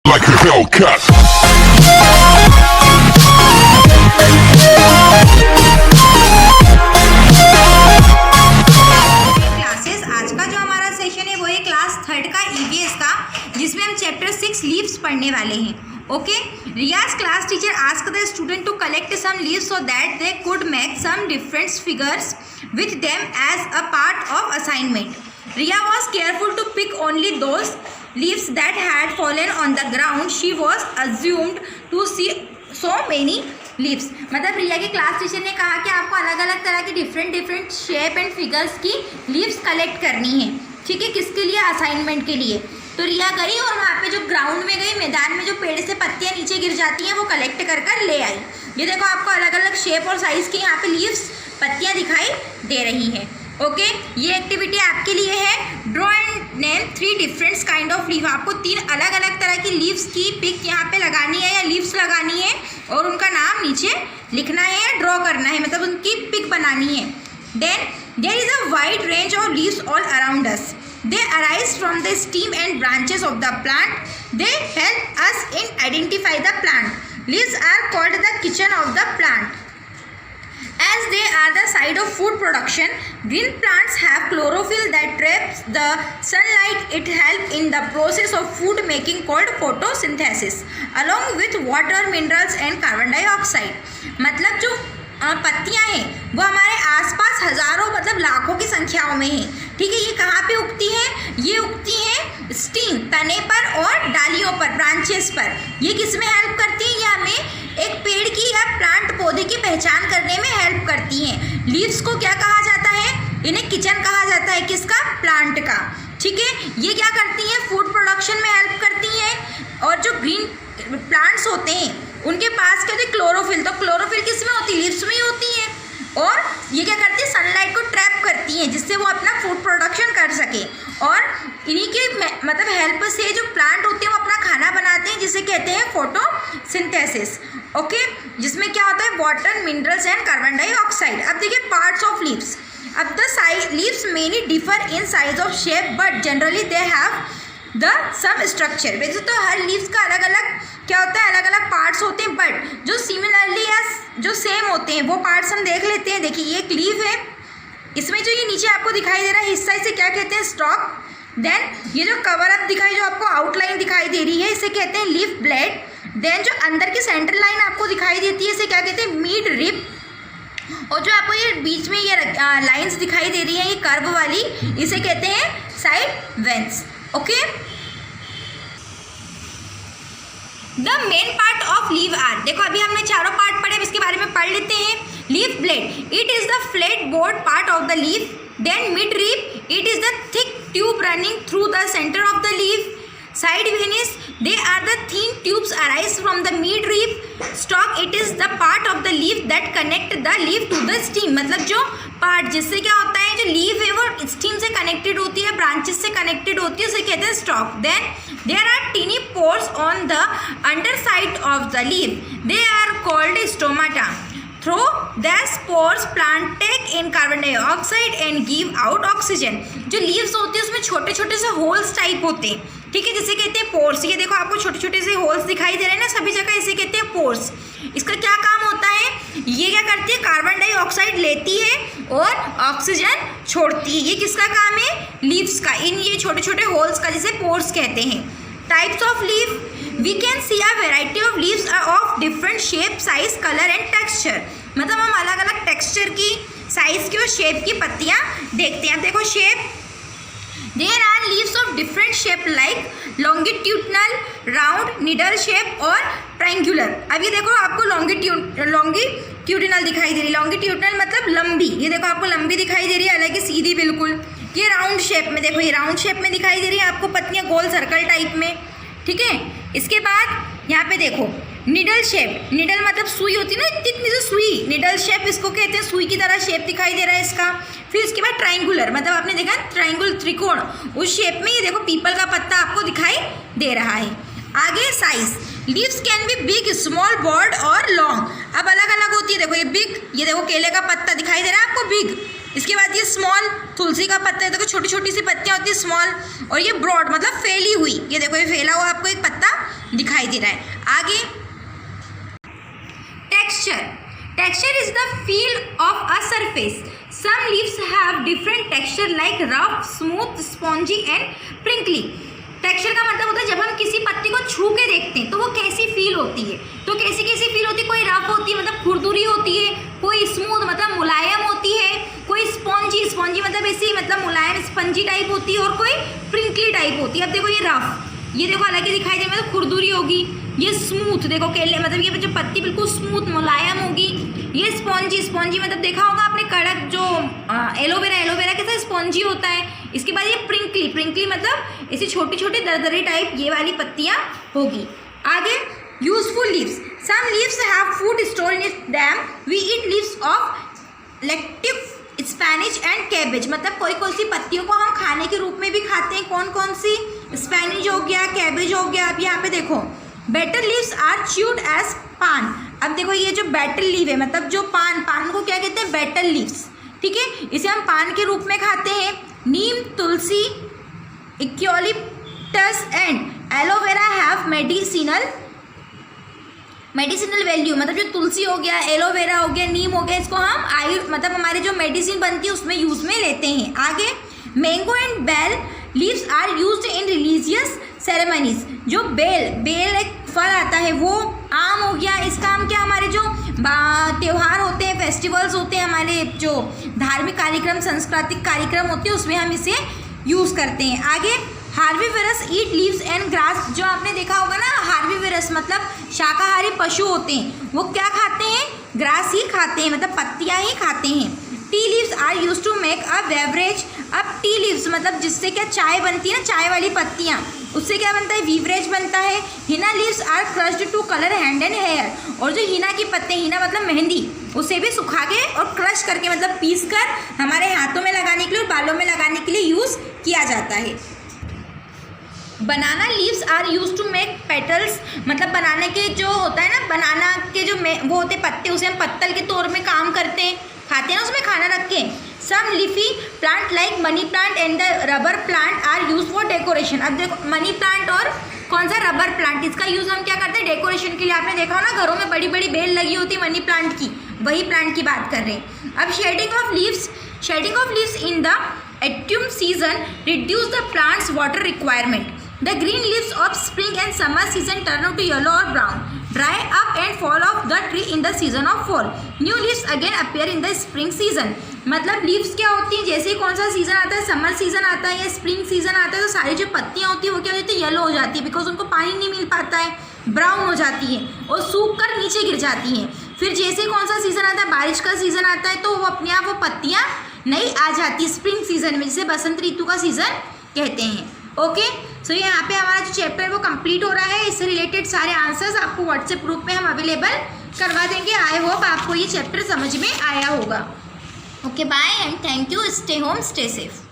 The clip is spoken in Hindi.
like a Hellcat. क्लासेस आज का जो हमारा सेशन है वो है क्लास 3 का ईवीएस का, जिसमें हम चैप्टर 6 लीव्स पढ़ने वाले हैं. Okay, Riya's class teacher asked the student to collect some leaves so that they could make some different figures with them as a part of assignment. Riya was careful to pick only those leaves that had fallen on the ground. She was assumed to see so many leaves. मतलब रिया की क्लास टीचर ने कहा कि आपको अलग अलग तरह की डिफरेंट शेप एंड फिगर्स की लीव्स कलेक्ट करनी है. ठीक है, किसके लिए? असाइनमेंट के लिए. तो रिया गई और वहाँ पे जो ग्राउंड में गई, मैदान में जो पेड़ से पत्तियाँ नीचे गिर जाती हैं वो कलेक्ट कर कर ले आई. ये देखो आपको अलग अलग शेप और साइज़ की यहाँ पे लीव्स पत्तियाँ दिखाई दे रही हैं. ओके, ये एक्टिविटी आपके लिए है. Draw and name 3 different kind of leave. आपको 3 अलग अलग तरह की लीव्स की पिक यहाँ पे लगानी है या लीव्स लगानी है और उनका नाम नीचे लिखना है या ड्रॉ करना है, मतलब उनकी पिक बनानी है. Then there is a wide range of leaves all around us. They arise from the stem and branches of the plant. They help us in identify the plant. Leaves are called the kitchen of the plant. As they are the site of food production, green plants have chlorophyll that traps the sunlight. It helps in the process of food making called photosynthesis, along with water, minerals and carbon dioxide. मतलब जो पत्तियां हैं वो हमारे आसपास हज़ारों मतलब लाखों की संख्याओं में हैं. ठीक है, ये कहाँ पे उगती है? ये उगती है स्टीम, तने पर और डालियों पर, ब्रांचेस पर. ये किस में हेल्प करती है? ये हमें एक पेड़ की या प्लांट पौधे की पहचान करने में हेल्प करती हैं. लीव्स को क्या कहा जाता है? इन्हें किचन कहा जाता है. किसका? प्लांट का. ठीक है, ये क्या करती हैं? फूड प्रोडक्शन में हेल्प करती हैं. और जो ग्रीन प्लांट्स होते हैं उनके पास क्या होती है? क्लोरोफिल. तो क्लोरोफिल किस में होती है? लीव्स में ही होती है. और ये क्या करती है? सनलाइट को ट्रैप करती हैं, जिससे वो अपना फूड प्रोडक्शन कर सके. और इन्हीं के मतलब हेल्प से जो प्लांट होते हैं वो अपना खाना बनाते हैं, जिसे कहते हैं फोटोसिंथेसिस. ओके, जिसमें क्या होता है? Water, minerals and carbon dioxide. अब देखिए पार्ट्स ऑफ लीव्स. अब the leaves many differ in size of shape but generally they have the same structure. वैसे तो हर लीव्स का अलग अलग क्या होता है? अलग अलग पार्ट्स होते हैं, बट जो सिमिलरली या जो सेम होते हैं वो पार्ट्स हम देख लेते हैं. देखिए ये एक लीव है, इसमें जो ये नीचे आपको दिखाई दे रहा है हिस्सा, इसे क्या कहते हैं? स्टॉक. देन ये जो कवर अप दिखाई, जो आपको आउटलाइन दिखाई दे रही है, इसे कहते हैं लीफ ब्लेड. देन जो अंदर की सेंटर लाइन आपको दिखाई देती है इसे क्या कहते हैं? Mid rib. और जो आपको ये बीच में ये लाइंस दिखाई दे रही है, ये कर्व वाली, इसे कहते हैं side veins. Okay, the main part of leave are. देखो अभी हमने चारों पार्ट पढ़े, इसके बारे में पढ़ लेते हैं. Leaf blade, it is the flat board part of the leaf. Then mid rib, it is the thick tube running through the centre of the leaf. Side veins, they are the thin tubes arise from the mid rib. Stalk, it is the part of the leaf that connect the leaf to the stem. मतलब जो पार्ट जिससे क्या होता है, जो लीफ है वो स्टीम से कनेक्टेड होती है, ब्रांचेस से कनेक्टेड होती है, उसे कहते हैं stalk. Then there are tiny pores on the under side of the leaf. They are called stomata. Through the spores plant take in carbon dioxide and give out oxygen. जो लीव्स होती है उसमें छोटे छोटे से होल्स टाइप होते हैं. ठीक है, जिसे कहते हैं पोर्स. ये देखो आपको छोटे छोटे से होल्स दिखाई दे रहे हैं ना सभी जगह, इसे कहते हैं पोर्स. इसका क्या काम होता है? ये क्या करती है? कार्बन डाइऑक्साइड लेती है और ऑक्सीजन छोड़ती है. ये किसका काम है? लीव्स का. इन ये छोटे छोटे होल्स का, जिसे पोर्स कहते हैं. Types of leaf, we can see a variety of leaves of different shape, size, colour and texture. मतलब हम अलग अलग टेक्सचर की, साइज की और शेप की पत्तियाँ देखते हैं. देखो shape, there are leaves of different shape like longitudinal, round, needle shape और ट्रायंगुलर. अब ये देखो आपको लॉन्गिट्यूडनल दिखाई दे रही है. लॉन्गिट्यूडनल मतलब लंबी. ये देखो आपको लंबी दिखाई दे रही है, हालांकि सीधी बिल्कुल. ये राउंड शेप में, देखो ये राउंड शेप में दिखाई दे रही है आपको पत्तियाँ, गोल सर्कल टाइप में. ठीक है, इसके बाद यहाँ पे देखो निडल शेप. निडल मतलब सुई होती है ना, इतनी सी सुई. निडल शेप इसको कहते हैं, सुई की तरह शेप दिखाई दे रहा है इसका. फिर इसके बाद ट्रायंगुलर, मतलब आपने देखा ट्रायंगुल, त्रिकोण, उस शेप में ये देखो पीपल का पत्ता आपको दिखाई दे रहा है. आगे size, leaves can be big, small, broad और लॉन्ग. अब अलग अलग होती है. देखो ये बिग, ये देखो केले का पत्ता दिखाई दे रहा है आपको बिग. इसके बाद ये स्मॉल तुलसी का पत्ता है, देखो छोटी छोटी सी पत्तियाँ होती है स्मॉल, और ये ब्रॉड मतलब फैली हुई, ये देखो ये फैला हुआ आपको एक पत्ता दिखाई दे रहा है। आगे texture is the feel of a surface. Some leaves have different texture like rough, smooth, spongy and prickly. Texture का मतलब होता है जब हम किसी पत्ती को छू के देखते हैं तो वो कैसी फील होती है, तो कैसी कैसी फील होती है, कोई रफ होती है मतलब खुरदुरी होती है, कोई स्मूथ मतलब मुलायम होती है, कोई स्पॉन्जी मतलब ऐसी मतलब मुलायम स्पंजी टाइप होती है, और कोई प्रिंकली टाइप होती है। अब देखो ये रफ, ये देखो अलग ही दिखाई दे मतलब खुरदुरी होगी, ये स्मूथ देखो केले मतलब ये जो पत्ती बिल्कुल स्मूथ मुलायम होगी, ये स्पॉन्जी मतलब देखा होगा आपने कड़क जो एलोवेरा कैसा स्पॉन्जी होता है। इसके बाद ये प्रिंकली मतलब ऐसी छोटी छोटी दरदरी टाइप ये वाली पत्तियाँ होगी। आगे useful leaves, some leaves have food store in them, we eat leaves of लेक्टिव, स्पेनिश एंड कैबेज। मतलब कोई कौन सी पत्तियों को हम खाने के रूप में भी खाते हैं, कौन कौन सी, स्पेनिश हो गया, कैबेज हो गया। अब यहाँ पे देखो better leaves are chewed as paan. अब देखो ये जो बेटर लीव है मतलब जो पान को क्या कहते हैं, बेटर लीव्स, ठीक है, इसे हम पान के रूप में खाते हैं। Neem, tulsi, eucalyptus and aloe vera have medicinal value. मतलब जो तुलसी हो गया, एलोवेरा हो गया, नीम हो गया, इसको हम मतलब हमारे जो मेडिसिन बनती है उसमें यूज में लेते हैं। आगे mango and bel leaves are used in religious ceremonies. जो बेल एक फल आता है, वो आम हो गया, इसका हम क्या हमारे जो त्यौहार होते हैं, फेस्टिवल्स होते हैं, हमारे जो धार्मिक कार्यक्रम, सांस्कृतिक कार्यक्रम होते हैं, उसमें हम इसे यूज़ करते हैं। आगे हार्बीवरस ईट लीव्स एंड ग्रास। जो आपने देखा होगा ना, हार्बीवरस मतलब शाकाहारी पशु होते हैं, वो क्या खाते हैं, ग्रास ही खाते हैं मतलब पत्तियाँ ही खाते हैं। Tea leaves are use to make a beverage. अब टी लीव्स मतलब जिससे क्या चाय बनती है ना, चाय वाली पत्तियाँ, उससे क्या बनता है, बीवरेज बनता है। Henna leaves are crushed to colour hand and hair. और जो हिना की पत्ते, हिना मतलब मेहंदी, उसे भी सुखा के और क्रश करके मतलब पीस कर हमारे हाथों में लगाने के लिए और बालों में लगाने के लिए यूज़ किया जाता है। Banana leaves are use to make plates. मतलब बनाना के जो होता है ना, बनाना के जो वो होते पत्ते, उसे हम पत्तल के तौर में काम करते हैं, खाते हैं ना, उसमें खाना रख के। Some leafy plant like money plant and the rubber plant are use for decoration. अब देखो मनी प्लांट और कौन सा, रबर प्लांट, इसका यूज़ हम क्या करते हैं, डेकोरेशन के लिए। आपने देखा हो ना, घरों में बड़ी बड़ी बेल लगी होती है मनी प्लांट की, वही प्लांट की बात कर रहे हैं। अब shedding of leaves in the autumn season reduce the plant's water requirement. The green leaves of spring and summer season turn to yellow or brown, dry up and fall off the tree in the season of fall. New leaves again appear in the spring season. मतलब लीव्स क्या होती हैं, जैसे ही कौन सा सीज़न आता है, समर सीज़न आता है या स्प्रिंग सीज़न आता है, तो सारी जो पत्तियाँ होती हैं वो क्या हो जाती है, येलो हो जाती है, बिकॉज उनको पानी नहीं मिल पाता है, ब्राउन हो जाती है और सूख कर नीचे गिर जाती हैं। फिर जैसे ही कौन सा सीज़न आता है, बारिश का सीज़न आता है, तो वो अपने आप वो पत्तियाँ नई आ जाती है स्प्रिंग सीज़न में, जिसे बसंत ऋतु का सीज़न कहते हैं। ओके, सो यहाँ पे हमारा जो चैप्टर है वो कंप्लीट हो रहा है। इससे रिलेटेड सारे आंसर्स आपको व्हाट्सएप ग्रुप में हम अवेलेबल करवा देंगे। आई होप आपको ये चैप्टर समझ में आया होगा। Okay, bye and thank you. Stay home, stay safe.